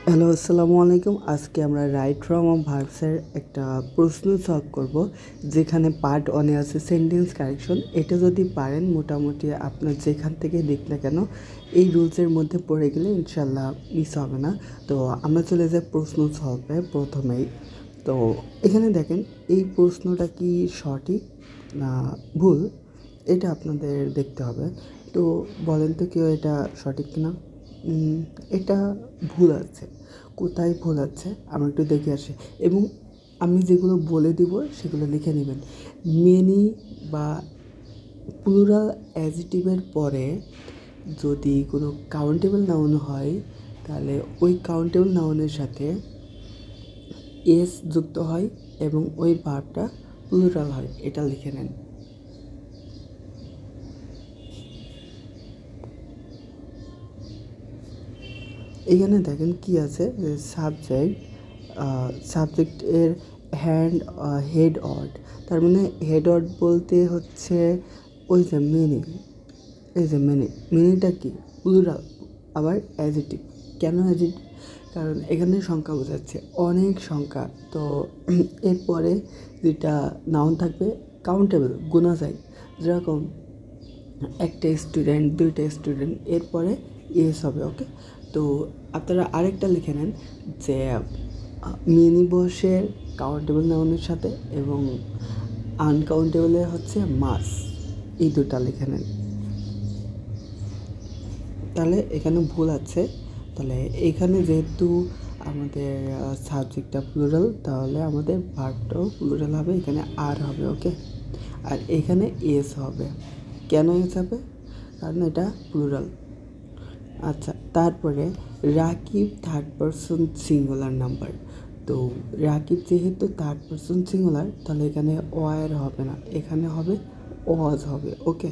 Hello, আসসালামু আলাইকুম। আজকে আমরা রাইট ফ্রম অফ ভার্বসের একটা প্রশ্ন সলভ করব, যেখানে পার্ট ওয়ানে আছে সেন্টেন্স কারেকশন। এটা যদি পারেন, মোটামুটি আপনার যেখান থেকে দিক না কেন এই রুলসের মধ্যে পড়ে গেলে ইনশাল্লাহ মিস হবে না। তো আমরা চলে যাই প্রশ্ন সলভে প্রথমেই। তো এখানে দেখেন, এই প্রশ্নটা কি সঠিক না ভুল এটা আপনাদের দেখতে হবে। তো বলেন তো কেউ এটা সঠিক কিনা। এটা ভুল আছে। কোথায় ভুল আছে আমরা একটু দেখে আসি, এবং আমি যেগুলো বলে দিব সেগুলো লিখে নেবেন। মেনি বা প্লুরাল অ্যাডজেক্টিভের পরে যদি কোনো কাউন্টেবল নাউন হয়, তাহলে ওই কাউন্টেবল নাউনের সাথে এস যুক্ত হয় এবং ওই ভার্বটা প্লুরাল হয়, এটা লিখে নেন। এখানে দেখেন কি আছে, সাবজেক্টের হেড অড। তার মানে হেড অড বলতে হচ্ছে ওই যে মিনিং, এই যে মিনিংটা কি প্লুরাল, আবার অ্যাডজেক্টিভ। কেন অ্যাডজেক্টিভ? কারণ এখানে সংখ্যা বোঝাচ্ছে, অনেক সংখ্যা। তো এরপরে যেটা নাউন থাকবে কাউন্টেবল, গোনা যায়। যেরকম একটা স্টুডেন্ট, দুইটা স্টুডেন্ট, এরপরে এস হবে। ওকে, তো আপনারা আরেকটা লিখে নেন যে মিনি বসের কাউন্টেবল নাউনের সাথে এবং আনকাউন্টেবলের হচ্ছে মাস, এই দুটা লিখে নেন। তাহলে এখানে ভুল আছে। তাহলে এখানে যেহেতু আমাদের সাবজেক্টটা প্লুরাল, তাহলে আমাদের ভার্বটাও প্লুরাল হবে, এখানে আর হবে। ওকে, আর এখানে এস হবে। কেন এস হবে? কারণ এটা প্লুরাল। আচ্ছা, তারপরে Rakib third person singular number. তো রাকিব যেহেতু থার্ড পারসন সিঙ্গুলার, তাহলে এখানে ওয়ার হবে না, এখানে হবে ওয়াজ হবে। ওকে,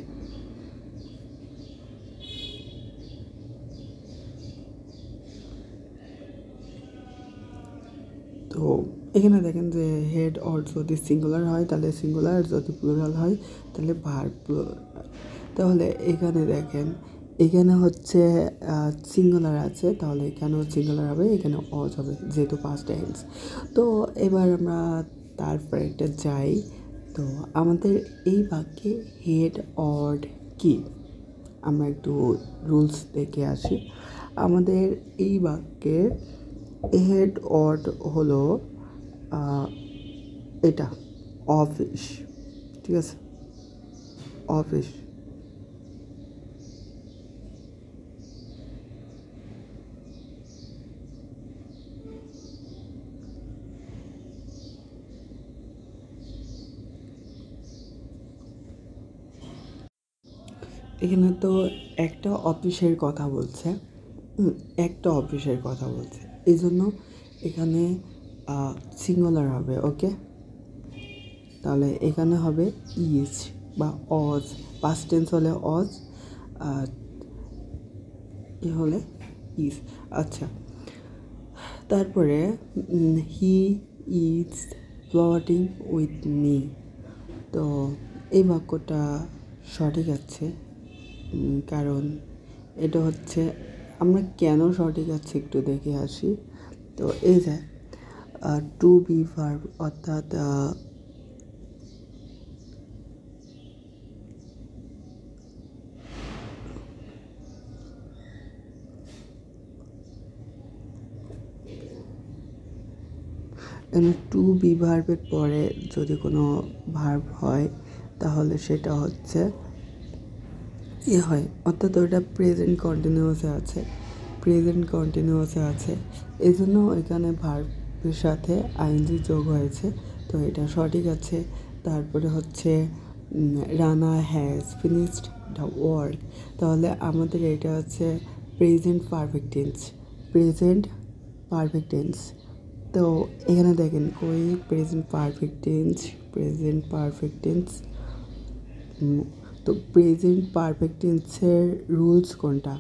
তো এখানে দেখেন যে হেড অর যদি সিঙ্গুলার হয় তাহলে সিঙ্গুলার, যদি প্লুরাল হয় তাহলে ভার্ব প্লুরাল। তাহলে এখানে দেখেন, এখানে হচ্ছে সিঙ্গুলার আছে, তাহলে এখানেও সিঙ্গুলার হবে, এখানে অজ হবে যেহেতু পাস্ট টেন্স। তো এবার আমরা তারপরে একটা যাই। তো আমাদের এই বাক্যে হেড অড কি, আমরা একটু রুলস দেখে আসি। আমাদের এই বাক্যে হেড অড হলো এটা অফিস, ঠিক আছে, অফিস। এখানে তো একটা অফিসের কথা বলছে, একটা অফিসের কথা বলছে, এই জন্য এখানে সিঙ্গুলার হবে। ওকে, তাহলে এখানে হবে ইজ বা অজ, পাস্ট টেন্স হলে অজ, আর এ হলে ইজ। আচ্ছা, তারপরে he is floating with me. তো এই বাক্যটা সঠিক আছে, কারণ এটা হচ্ছে, আমরা কেন সঠিক আছে একটু দেখে আসি। তো এই যে টু বি ভার্ব, অর্থাৎ টু বি ভার্বের পরে যদি কোনো ভার্ব হয় তাহলে সেটা হচ্ছে হয়, অর্থাৎ ওটা প্রেজেন্ট কন্টিনিউয়াসে আছে, প্রেজেন্ট কন্টিনিউয়াসে আছে, এই জন্য এখানে ভার্বের সাথে আইএনজি যোগ হয়েছে। তো এটা সঠিক আছে। তারপরে হচ্ছে Rana has finished the work. তাহলে আমাদের এটা হচ্ছে present perfect tense, present perfect tense. তো এখানে দেখেন কই present perfect tense, present perfect tense. তো প্রেজেন্ট পারফেক্ট টেন্সের রুলস কোনটা?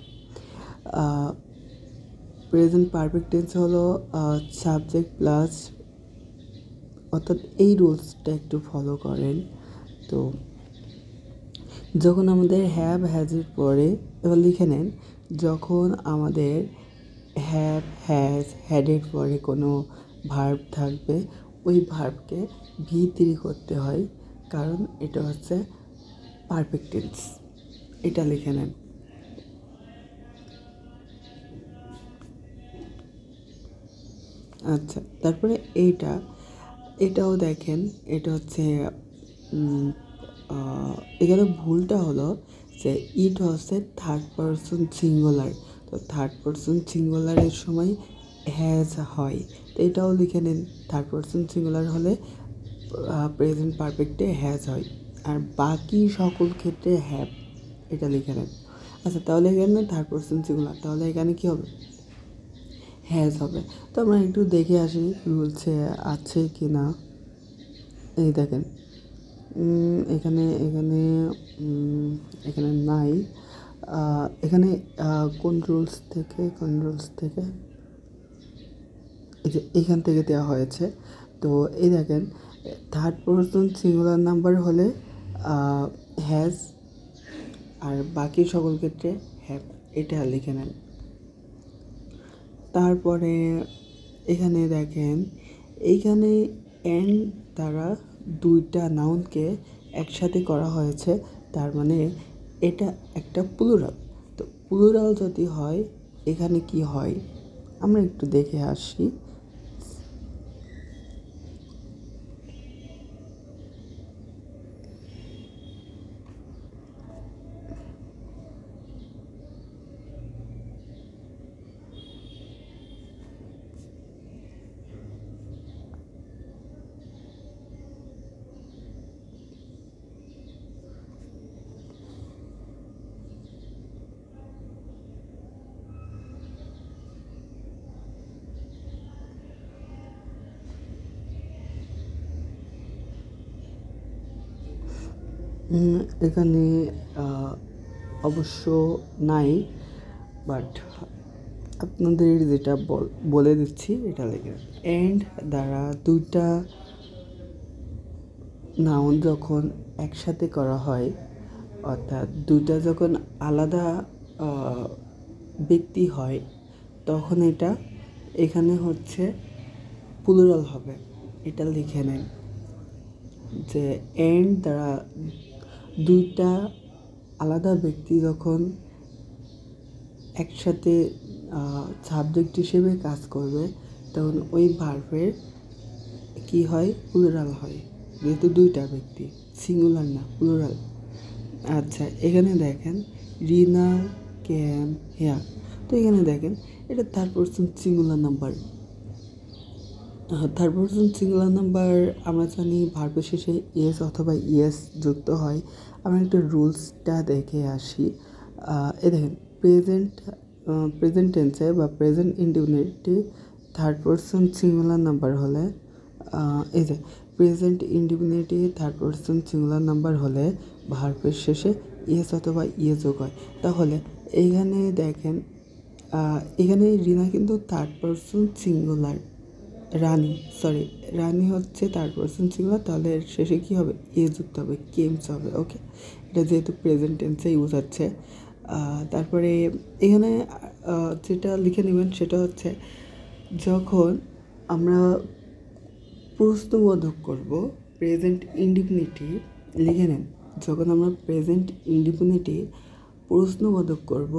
প্রেজেন্ট পারফেক্ট টেন্স হলো সাবজেক্ট প্লাস, অর্থাৎ এই রুলসটা একটু ফলো করেন। তো যখন আমাদের হ্যাভ হ্যাজের পরে, এবার লিখে নেন, যখন আমাদের হ্যাভ, হ্যাজ, হ্যাডের পরে কোনো ভার্ব থাকবে, ওই ভার্বকে V3 করতে হয়, কারণ এটা হচ্ছে পারফেক্ট টেন্স। এটা লিখে নেন। আচ্ছা, তারপরে এটাও দেখেন, এটা হচ্ছে এখানে ভুলটা হলো যে ইট হচ্ছে থার্ড পারসন সিঙ্গুলার, তো থার্ড পারসন সিঙ্গুলারের সময় হ্যাজ হয়, তো এটাও লিখে নিন। থার্ড পারসন সিঙ্গুলার হলে প্রেজেন্ট পারফেক্টে হ্যাজ হয়, আর বাকি সকল ক্ষেত্রে হ্যাভ, এটা লিখে নেন। আচ্ছা, তাহলে এখানে থার্ড পারসন সিঙ্গুলার, তাহলে এখানে কী হবে? হ্যাজ হবে। তো আমরা একটু দেখে আসি রুলসে আছে কি না। এই দেখেন, এখানে এখানে এখানে নাই। এখানে কোন রুলস থেকে এই যে এখান থেকে দেওয়া হয়েছে। তো এই দেখেন, থার্ড পারসন সিঙ্গুলার নাম্বার হলে হ্যাজ, আর বাকি সকল ক্ষেত্রে হ্যাভ, এটা লিখে নেন। তারপরে এখানে দেখেন, এইখানে অ্যান্ড দ্বারা দুইটা নাউনকে একসাথে করা হয়েছে, তার মানে এটা একটা প্লুরাল। তো প্লুরাল যদি হয় এখানে কি হয় আমরা একটু দেখে আসি। এখানে অবশ্য নাই, বাট আপনাদের যেটা বলে দিচ্ছি এটা লিখে। অ্যান্ড দ্বারা দুইটা নাউন যখন একসাথে করা হয়, অর্থাৎ দুইটা যখন আলাদা ব্যক্তি হয়, তখন এটা এখানে হচ্ছে প্লুরাল হবে, এটা লিখে নেন। যে অ্যান্ড দ্বারা দুইটা আলাদা ব্যক্তি যখন একসাথে সাবজেক্ট হিসেবে কাজ করবে, তখন ওই ভার্বের কি হয়? প্লুরাল হয়, যেহেতু দুইটা ব্যক্তি, সিঙ্গুলার না, প্লুরাল। আচ্ছা, এখানে দেখেন রিনা ক্যাম হেয়া, তো এখানে দেখেন এটা third person singular number. Third person singular number আমরা জানি ভার্বের শেষে এস অথবা ইয়েস যুক্ত হয়। আমরা একটা রুলসটা দেখে আসি। এ দেখেন, প্রেজেন্ট টেন্সে বা প্রেজেন্ট ইনডিফিনিটে থার্ড পারসন সিঙ্গুলার নাম্বার হলে, এই যে প্রেজেন্ট ইনডিফিনিটে থার্ড পারসন সিঙ্গুলার নাম্বার হলে ভার্বের শেষে ইয়েস অথবা ইয়ে যোগ হয়। তাহলে এইখানে দেখেন, এখানে রিনা কিন্তু থার্ড পারসন সিঙ্গুলার, রানী হচ্ছে থার্ড পারসন সিঙ্গুলার, তাহলে এর শেষে কী হবে? এ যুক্ত হবে, কেমস হবে। ওকে, এটা যেহেতু প্রেজেন্ট টেন্সে ইউজ হচ্ছে। তারপরে এখানে যেটা লিখে নেবেন সেটা হচ্ছে, যখন আমরা প্রশ্নবোধক করব প্রেজেন্ট ইনডিফিনিটি, লিখে নেন, যখন আমরা প্রেজেন্ট ইনডিফিনিটি প্রশ্নবোধক করব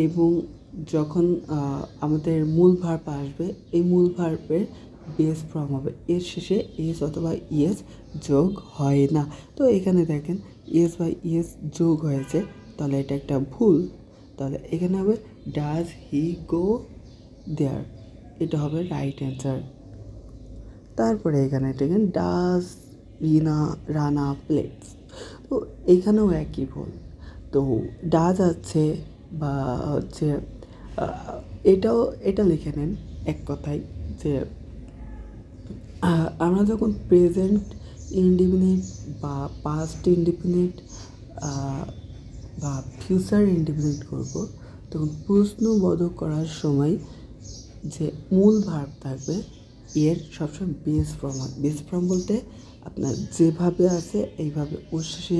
এবং যখন আমাদের মূল ভার্ব আসবে, এই মূল ভার্বের বেস ফর্ম হবে, এর শেষে এস অথবা ইয়েস যোগ হয় না। তো এখানে দেখেন ইয়েস বা ইয়েস যোগ হয়েছে, তাহলে এটা একটা ভুল। তাহলে এখানে হবে ডাজ হি গো দেয়ার, এটা হবে রাইট অ্যান্সার। তারপরে এখানে দেখেন ডাজ রানা প্লেটস, তো এখানেও একই ভুল। তো ডাজ আছে বা হচ্ছে এটা লিখে নেন এক কথায়, যে আমরা যখন প্রেজেন্ট ইনডিফিনিট বা পাস্ট ইনডিফিনিট বা ফিউচার ইনডিফিনিট করব, তখন প্রশ্নবোধক করার সময় যে মূল ভার্ব থাকবে এর সবসময় বেস ফর্ম হয়। বেস ফর্ম বলতে আপনার যেভাবে আছে এইভাবে ওর শেষে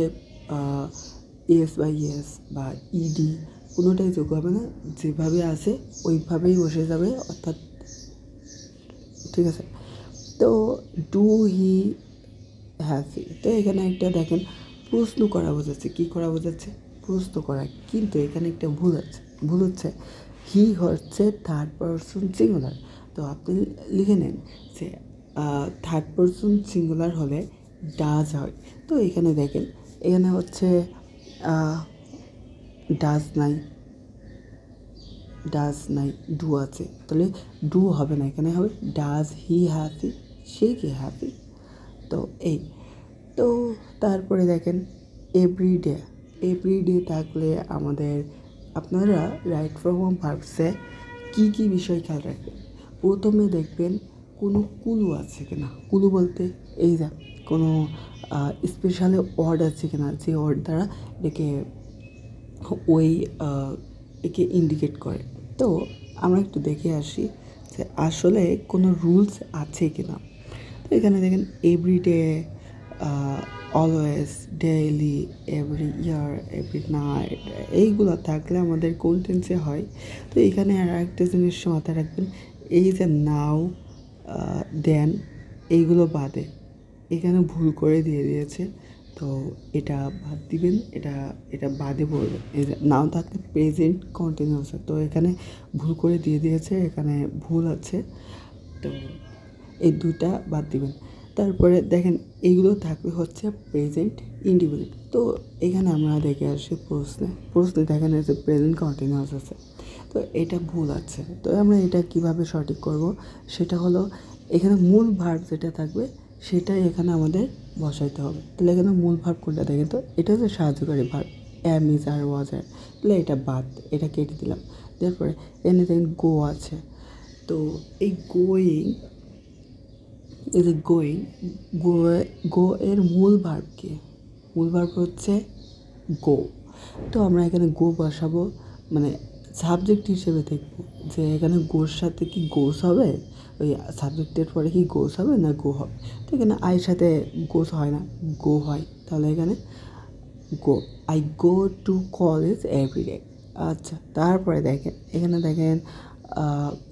এস বা ইয়েস বা ইডি কোনোটাই যোগ হবে না, যেভাবে আছে ওইভাবেই বসে যাবে, অর্থাৎ ঠিক আছে। তো ডু হি হ্যাপি, তো এখানে একটা দেখেন প্রশ্ন করা বোঝাচ্ছে, কী করা বোঝাচ্ছে, প্রশ্ন করা, কিন্তু এখানে একটা ভুল হচ্ছে হি হচ্ছে থার্ড পারসন সিঙ্গুলার। তো আপনি লিখে নেন যে থার্ড পারসন সিঙ্গুলার হলে ডাজ হয়। তো এখানে দেখেন এখানে হচ্ছে ডাজ নাই ডু আছে, তাহলে ডু হবে না, এখানে হবে ডাজ হি হ্যাপি, সে কি হ্যাপি। তো এই তো তারপরে দেখেন এভরিডে থাকলে আমাদের আপনারা রাইট ফ্রম হোম ভার্বসে কী কী বিষয় খেয়াল রাখবেন। প্রথমে দেখবেন কোনো কুলু আছে কিনা, কুলু বলতে এই যা কোনো স্পেশালি ওয়ার্ড আছে কিনা, যে ওয়ার্ড দ্বারা এটাকে ওই একে ইন্ডিকেট করে। তো আমরা একটু দেখে আসি যে আসলে কোনো রুলস আছে কিনা। তো এখানে দেখেন everyday, always, daily, every year, every night, এইগুলো থাকলে আমাদের কোন টেন্সে হয়। তো এখানে আর একটা জিনিস মাথায় রাখবেন, এই যে নাও, দেন, এইগুলো বাদে এখানে ভুল করে দিয়ে দিয়েছে, তো এটা বাদ দিবেন, এটা বাদে পড়বে। এই যে নাও থাকলে প্রেজেন্ট কন্টিনিউয়াস, তো এখানে ভুল করে দিয়ে দিয়েছে, এখানে ভুল আছে, তো এই দুটা বাদ দিবেন। তারপরে দেখেন এইগুলো থাকলে হচ্ছে প্রেজেন্ট ইন্ডিফিনিট। তো এখানে আমরা দেখে আসি প্রশ্নে দেখেন যে প্রেজেন্ট কন্টিনিউয়াস আছে, তো এটা ভুল আছে। তো আমরা এটা কিভাবে সঠিক করব, সেটা হলো এখানে মূল ভার্ব যেটা থাকবে সেটাই এখানে আমাদের বসাইতে হবে। তাহলে এখানে মূল ভার্ব কোনটা দেখেন, তো এটা হচ্ছে সাহায্যকারী ভার্ব, অ্যাম, ইজ, আর, ওয়াজ, আর, তাহলে এটা বাদ, এটা কেটে দিলাম। তারপরে এখানে দেখেন গো আছে, তো এই গোয়িং, এই যে গো এর মূল ভার্ব কি, মূল ভার্ব হচ্ছে গো। তো আমরা এখানে গো বসাবো, মানে সাবজেক্ট হিসেবে দেখব যে এখানে গোর সাথে কি গোস হবে, ওই সাবজেক্টের পরে কি গোস হবে না গো হবে। তো এখানে আইয়ের সাথে গোস হয় না, গো হয়, তাহলে এখানে go, I go to college everyday. আচ্ছা, তারপরে দেখেন এখানে দেখেন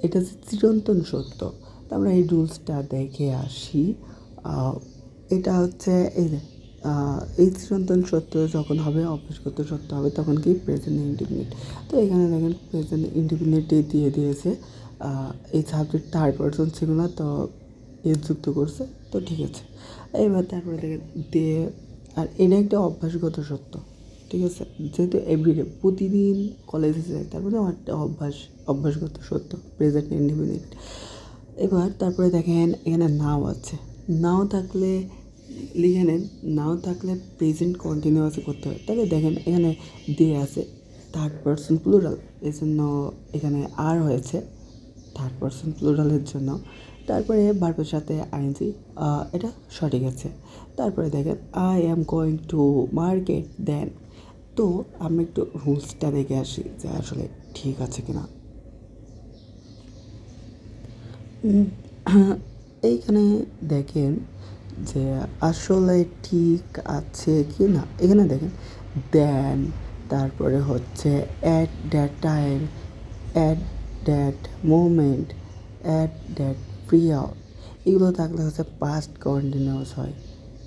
এটা হচ্ছে চিরন্তন সত্য। তো আমরা এই রুলসটা দেখে আসি। এটা হচ্ছে এই চিরন্তন সত্য যখন হবে, অভ্যাসগত সত্য হবে, তখন কি প্রেজেন্ট ইনডিফিনিট। তো এখানে দেখেন প্রেজেন্ট ইনডিফিনিটই দিয়ে দিয়েছে, এই সাবজেক্ট থার্ড পারসন ছিল না, তো এর যুক্ত করছে, তো ঠিক আছে। এবার তারপরে দেখেন দিয়ে, আর এটা একটা অভ্যাসগত সত্য, ঠিক আছে, যেহেতু এভরিডে প্রতিদিন কলেজে যায়, তারপরে আমার একটা অভ্যাসগত সত্য, প্রেজেন্ট ইনডিফিনিট। এবার তারপরে দেখেন এখানে নাও আছে, নাও থাকলে লিখে নেন, নাও থাকলে প্রেজেন্ট কন্টিনিউয়াসে করতে হয়। তাহলে দেখেন এখানে দিয়ে আছে থার্ড পারসন প্লুরাল, এই জন্য এখানে আর হয়েছে থার্ড পারসন প্লুরালের জন্য। তারপরে ভার্বের সাথে আইএনজি, এটা সঠিক আছে। তারপরে দেখেন I am going to market then. তো আমরা একটু রুলসটা দেখে আসি যে আসলে ঠিক আছে কিনা। এইখানে দেখেন যে আসলে ঠিক আছে কি না। এখানে দেখেন দেন, তারপরে হচ্ছে at that time, at that moment, at that period, এগুলো থাকলে হচ্ছে পাস্ট কন্টিনিউয়াস হয়,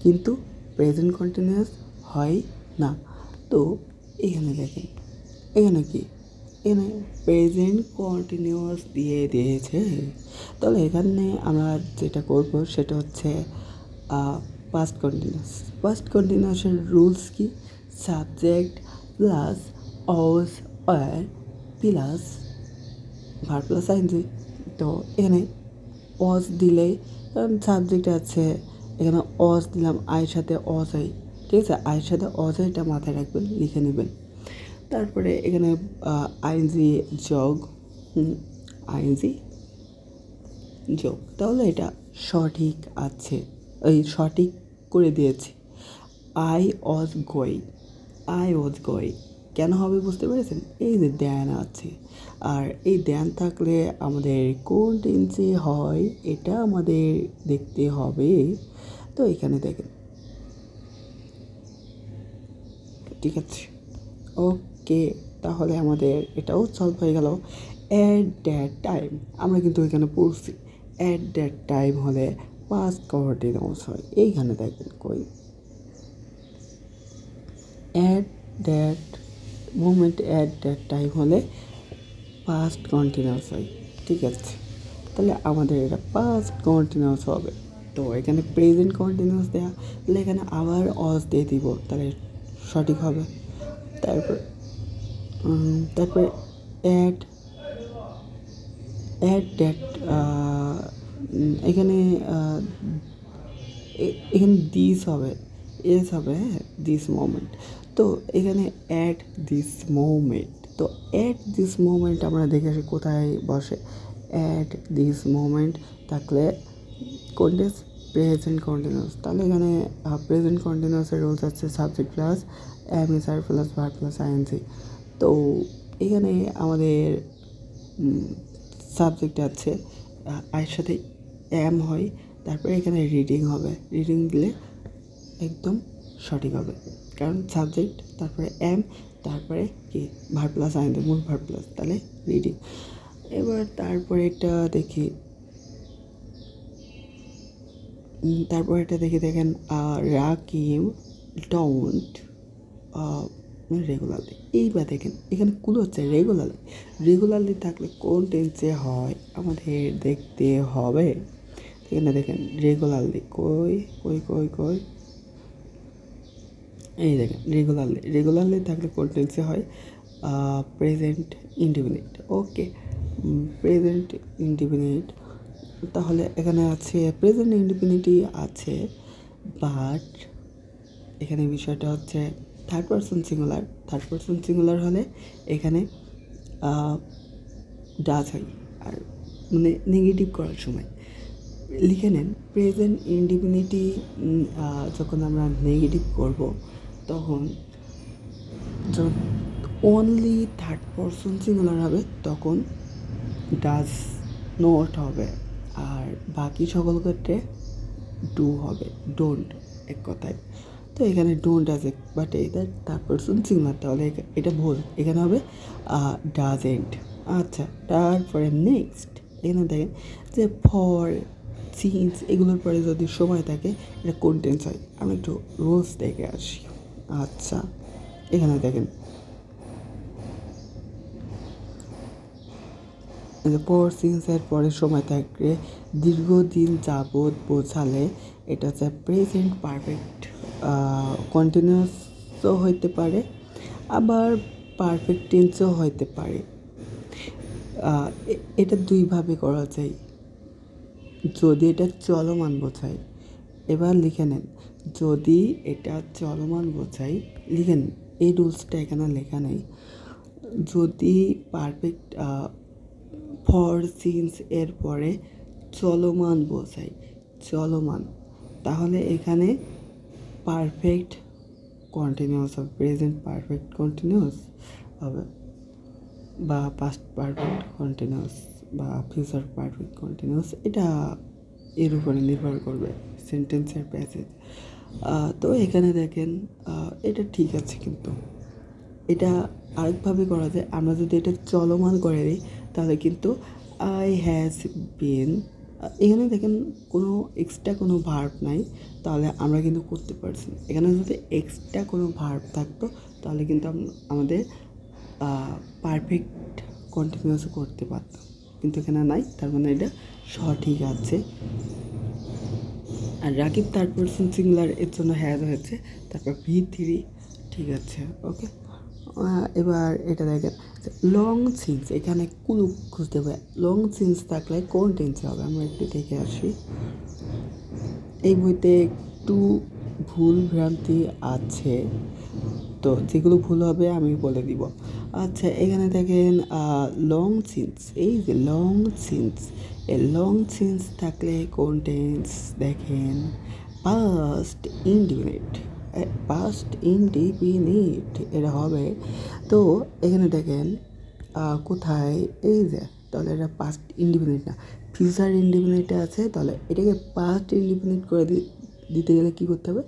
কিন্তু প্রেজেন্ট কন্টিনিউয়াস হয় না। তো এখানে দেখেন এখানে কি, এখানে প্রেজেন্ট কন্টিনিউয়াস দিয়ে দিয়েছে। তাহলে এখানে আমরা যেটা করব সেটা হচ্ছে পাস্ট কন্টিনিউয়াসের রুলস কি, সাবজেক্ট প্লাস অজ আর প্লাস ভার্ব প্লাস আইনজি। তো এখানে অজ দিলেই, কারণ সাবজেক্ট আছে এখানে অজ দিলাম, আয়ের সাথে অজ হয়, ঠিক আছে, আয়ের সাথে অজ হয়, এটা মাথায় রাখবেন, লিখে নেবেন। তারপরে এখানে আইএনজি যোগ, আইএনজি যোগ, তাহলে এটা সঠিক আছে, এই সঠিক করে দিয়েছি। আই ওয়াজ গোয়িং কেন হবে বুঝতে পেরেছেন, এই যে দ্যান আছে, আর এই দ্যান থাকলে আমাদের কোন টেন্সে হয় এটা আমাদের দেখতে হবে। তো এখানে দেখেন, ঠিক আছে, ওকে। তাহলে আমাদের এটাও সলভ হয়ে গেল। অ্যাট দ্যাট টাইম আমরা কিন্তু এখানে পড়ছি, অ্যাট দ্যাট টাইম হলে পাস্ট কন্টিনিউয়াস হয়। এইখানে দেখবেন কই at that moment, at that time হলে পাস্ট কন্টিনিউয়াস হয়। ঠিক আছে, তাহলে আমাদের এটা পাস্ট কন্টিনিউয়াস হবে। তো এখানে প্রেজেন্ট কন্টিনিউয়াস দেওয়া, তাহলে এখানে আবার অস দিয়ে দিব, তাহলে সঠিক হবে। তারপর তারপরে অ্যাট অ্যাট দ্যাট এখানে এখানে দিস হবে, এস হবে, হ্যাঁ, দিস মোমেন্ট। তো এখানে অ্যাট দিস মোমেন্ট, তো অ্যাট দিস মোমেন্ট আমরা দেখে আসি কোথায় বসে। অ্যাট দিস মোমেন্ট থাকলে কন্টিনিউয়াস, প্রেজেন্ট কন্টিনিউয়াস, তাহলে এখানে প্রেজেন্ট কন্টিনিউয়াসের রুলস আছে subject plus MSR plus verb plus ING. তো এখানে আমাদের সাবজেক্ট আছে এর সাথে এম হয়, তারপরে এখানে রিডিং হবে, রিডিং দিলে একদম সঠিক হবে, কারণ সাবজেক্ট তারপরে এম তারপরে কি ভার্ব প্লাস আইএনজি, মূল ভার্ব প্লাস, তাহলে রিডিং। এবার তারপরে এটা দেখি, দেখেন রাকিব ডোন্ট রেগুলারলি। এইবার দেখেন এখানে কুল হচ্ছে রেগুলারলি, রেগুলারলি থাকলে কোন টেন্সে হয় আমাদের দেখতে হবে। এখানে দেখেন রেগুলারলি, কই কই কই কই এই দেখেন রেগুলারলি, রেগুলারলি থাকলে কোন টেন্সে হয়, প্রেজেন্ট ইনডিফিনিট। ওকে, প্রেজেন্ট ইনডিফিনিট, তাহলে এখানে আছে প্রেজেন্ট ইনডিফিনিটই আছে, বাট এখানে বিষয়টা হচ্ছে third person singular. Third person singular হলে এখানে ডাজ হয়, আর মানে নেগেটিভ করার সময় লিখে নেন প্রেজেন্ট ইনডিফিনিটি যখন আমরা নেগেটিভ করব তখন যখন অনলি থার্ড পারসন সিঙ্গুলার হবে তখন ডাজ নট হবে, আর বাকি সকল ক্ষেত্রে ডু হবে, ডোন্ট, এক কথায়। তো এখানে ডোন্ট আছে, বাট এটা থার্ড পারসন সিঙ্গুলার, তাহলে এটা ভুল, এখানে হবে ডাজেন্ট। আচ্ছা, তারপরে নেক্সট এখানে দেখেন যে ফর, সিন্স এগুলোর পরে যদি সময় থাকে এটা কোন টেন্স হয়। আমরা একটু রুলস দেখে আসি। আচ্ছা, এখানে দেখেন পর সিন্সের পরে সময় থাকলে দীর্ঘদিন যাবৎ বোঝালে এটা হচ্ছে প্রেজেন্ট পারফেক্ট কন্টিনিউয়াসও হইতে পারে, আবার পারফেক্ট টেন্সও হইতে পারে। এটা দুইভাবে করা যায় যদি এটা চলমান বোঝায়। এবার লিখে নেন, যদি এটা চলমান বোঝায় লিখে নেন, এই রুলসটা এখানে লেখা নেই। যদি পারফেক্ট ফর সিন্স এর পরে চলমান বোঝায়, চলমান, তাহলে এখানে পারফেক্ট কন্টিনিউয়াস হবে, প্রেজেন্ট পারফেক্ট কন্টিনিউয়াস হবে, বা পাস্ট পারফেক্ট কন্টিনিউয়াস বা ফিউচার পারফেক্ট কন্টিনিউয়াস, এটা এর উপরে নির্ভর করবে সেন্টেন্সের প্যাসেজ। তো এখানে দেখেন এটা ঠিক আছে, কিন্তু এটা আরেকভাবে করা যায়। আমরা যদি এটা চলমান করে দিই তাহলে কিন্তু আই হ্যাজ বিন, এখানে দেখেন কোনো এক্সট্রা কোনো ভার্ব নাই, তাহলে আমরা কিন্তু করতে পারছি। এখানে যদি এক্সট্রা কোনো ভার্ব থাকতো তাহলে কিন্তু আমাদের পারফেক্ট কন্টিনিউয়াস করতে পারতাম, কিন্তু এখানে নাই, তার মানে এটা সঠিক আছে। আর রাকিব থার্ড পারসন সিঙ্গুলার, এর জন্য হ্যাজ হয়েছে, তারপর V3, ঠিক আছে। ওকে, এবার এটা দেখেন লং সিন্স, এখানে কুলু খুঁজতে হবে। লং সিন্স থাকলে কোন টেন্সে হবে আমরা একটু দেখে আসি। এই বইতে একটু ভুল ভ্রান্তি আছে, তো যেগুলো ভুল হবে আমি বলে দিব। আচ্ছা, এখানে দেখেন লং সিন্স, এই যে লং সিন্স, এই লং সিন্স থাকলে কোন টেন্স দেখেন, পাস্ট ইনডিফিনিট, পাস্ট ইনডিফিনিট এটা হবে। তো এখানে দেখেন কোথায়, এই যে, তাহলে এটা পাস্ট ইনডিফিনিট না, ফিউচার ইনডিফিনিটে আছে, তাহলে এটাকে পাস্ট ইনডিফিনিট করে দিতে গেলে কী করতে হবে,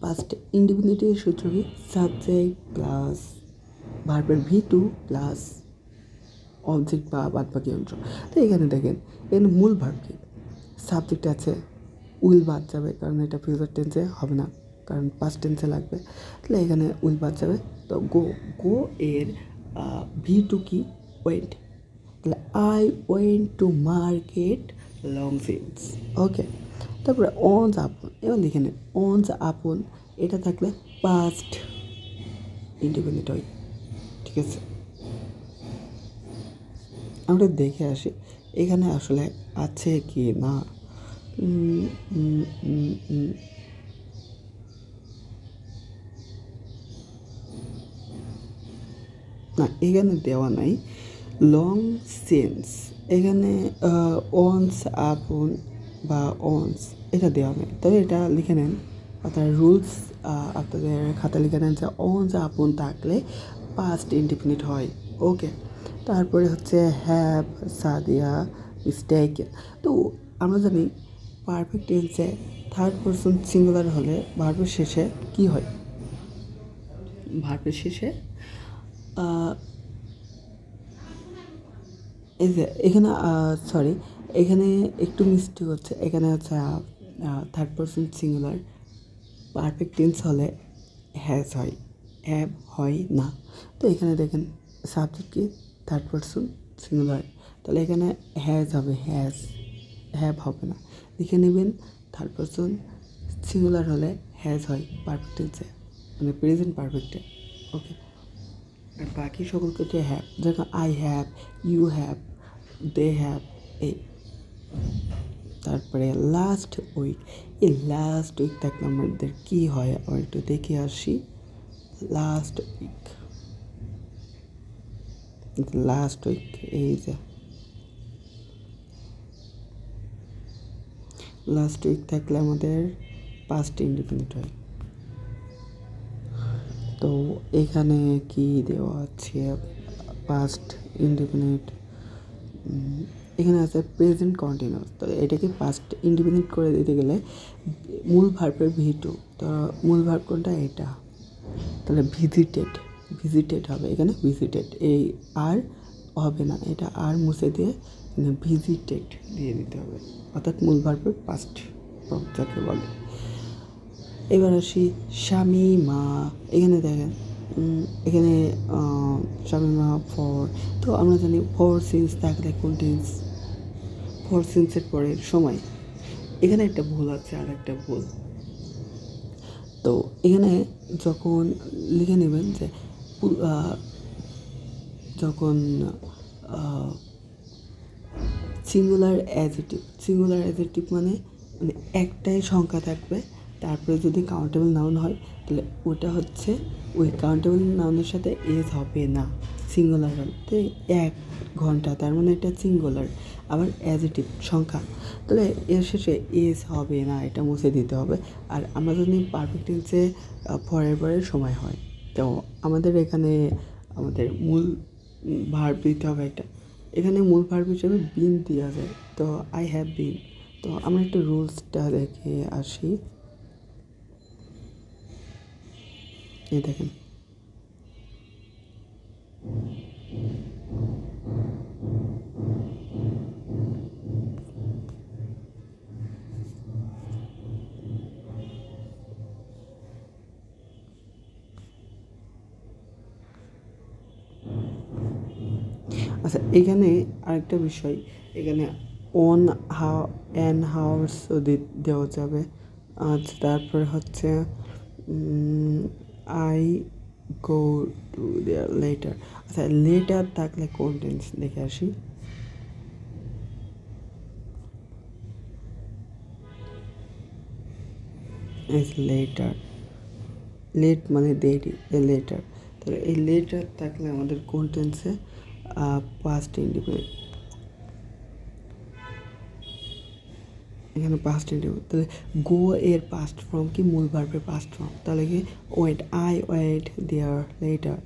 পাস্ট ইনডিফিনিটের সূত্র কি, সাবজেক্ট প্লাস ভার্বের V2 প্লাস অবজেক্ট বা বাদবাকি অংশ। তো এখানে দেখেন এখানে মূল ভার্ব কি, সাবজেক্ট আছে, উইল বাদ যাবে কারণ এটা ফিউচার টেন্সে হবে না, কারণ পাস্ট টেন্সে লাগবে, তাহলে এখানে উইল বাদ যাবে। তো গো, গো এর V2 কি, ওয়েন্ট, তাহলে আই ওয়েন্ট টু মার্কেট লংফিন্স। ওকে, তারপরে অনস আপন, এবার লিখে নেন অনস আপন, এটা থাকলে পাস্ট ইন্ডিপেন্ডেন্ট হয়। ঠিক আছে, আমরা দেখে আসি এখানে আসলে আছে কি না। না, এখানে দেওয়া নাই লং সিন্স, এখানে অনস আপন বা অনস এটা দেওয়া নেই, তবে এটা লিখে নেন আপনার রুলস, আপনাদের খাতা লিখে নেন যে অনস আপন থাকলে পাস্ট ইনডিফিনিট হয়। ওকে, তারপরে হচ্ছে হ্যাভ, সাদিয়া, মিস্টেকেন। তো আমরা জানি পারফেক্ট টেন্সে থার্ড পারসন সিঙ্গুলার হলে ভার্বের শেষে কি হয়, ভার্বের শেষে এই যে এখানে সরি, এখানে একটু মিস্টেক হচ্ছে, এখানে হচ্ছে third person singular perfect tense হলে হ্যাজ হয়, হ্যাভ হয় না। তো এখানে দেখেন সাবজেক্ট কি, থার্ড পারসন সিঙ্গুলার, তাহলে এখানে হ্যাজ হবে, হ্যাজ, হ্যাভ হবে না। লিখে নেবেন থার্ড পারসন সিঙ্গুলার হলে হ্যাজ হয় পারফেক্ট টেন্সে, মানে প্রেজেন্ট পারফেক্টে। ওকে, আর বাকি সকল ক্ষেত্রে হ্যাভ, যেমন I have, you have, they have, এই। তারপরে লাস্ট উইক, এই লাস্ট উইক থাকলে আমাদের কী হয় আবার একটু দেখে আসি। লাস্ট উইক, লাস্ট উইক, এই যে লাস্ট উইক থাকলে আমাদের পাস্ট ইন্ডিপেন্ডেন্ট হয়। তো এখানে কি দেওয়া আছে, পাস্ট ইন্ডিপেন্ডেন্ট, এখানে আছে প্রেজেন্ট কন্টিনিউয়াস, তো এটাকে পাস্ট ইন্ডিপেন্ডেন্ট করে দিতে গেলে মূল ভার্বের V2, তো মূল ভার্ব কোনটা, এটা, তাহলে ভিজিটেড, ভিজিটেড হবে, এখানে ভিজিটেড, এই আর হবে না, এটা আর মুছে দিয়ে ভিজিটেড দিয়ে দিতে হবে, অর্থাৎ মূল ভার্বের পাস্ট ফর্ম যাকে বলে। এবার আসি স্বামী মা, এখানে দেখেন এখানে স্বামী মা ফর, তো আমরা জানি ফর সিন্স থাকলে কোন টেন্স, ফর সিন্সের পরে সময়। এখানে একটা ভুল আছে, আর একটা ভুল, তো এখানে যখন লিখে নেবেন যে যখন সিঙ্গুলার অ্যাডজেক্টিভ, সিঙ্গুলার অ্যাডজেক্টিভ মানে মানে একটাই সংখ্যা থাকবে, তারপরে যদি কাউন্টেবল নাউন হয় তাহলে ওটা হচ্ছে ওই কাউন্টেবল নাউনের সাথে এজ হবে না, সিঙ্গুলার বলতে 1 ঘন্টা, তার মানে এটা সিঙ্গুলার। আবার অ্যাডজেক্টিভ সংখ্যা, তাহলে এর শেষে এজ হবে না, এটা মুছে দিতে হবে। আর আমরা যদি পারফেক্ট টেন্সে ফরের পরের সময় হয়, তো আমাদের এখানে আমাদের মূল ভার্ব দিতে হবে একটা, এখানে মূল ভার্ব হিসেবে বিন দেওয়া যায়, তো আই হ্যাভ বিন। তো আমরা একটু রুলসটা দেখে আসি, এই দেখেন আচ্ছা, এখানে আরেকটা বিষয়, এখানে অন অ্যান হাউস দেওয়া যাবে। আচ্ছা, তারপরে হচ্ছে I go to their letter. আচ্ছা, লেটার থাকলে কোন টেন্স দেখে আসি। লেটার, লেট মানে দেরি, লেটার, তাহলে এই লেটার থাকলে আমাদের কোন টেন্সে, পাস্ট ইন্ডিপেন্ডেন্ট, এখানে পাস্ট ইন্ডিপেন্ডেন্ট, তাহলে গো এর পাস্ট ফর্ম কি, মূল ভার্বের পাস্ট ফর্ম, তাহলে কি wait, I wait there later.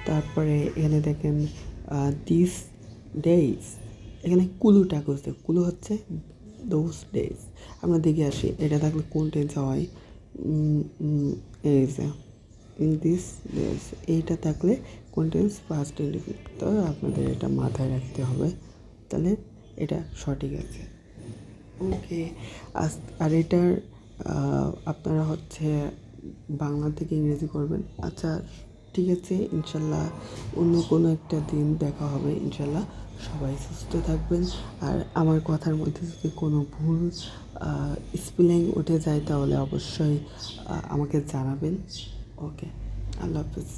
তারপরে এখানে দেখেন দিস ডেজ, এখানে কুলুটা খুঁজতে, কুলু হচ্ছে দোজ ডেজ। আমরা দেখে আসি এটা থাকলে কোন টেন্স হয়, এই যে ইন দিস ডেজ এইটা থাকলে কন্টেন্স পাস্ট ইনডিফিনিট, তো আপনাদের এটা মাথায় রাখতে হবে, তাহলে এটা সঠিক আছে। ওকে, আর এটার আপনারা হচ্ছে বাংলা থেকে ইংরেজি করবেন। আচ্ছা ঠিক আছে, ইনশাল্লাহ অন্য কোনো একটা দিন দেখা হবে ইনশাল্লাহ। সবাই সুস্থ থাকবেন, আর আমার কথার মধ্যে যদি কোনো ভুল স্পেলিং উঠে যায় তাহলে অবশ্যই আমাকে জানাবেন। ওকে, আল্লাহ হাফিজ।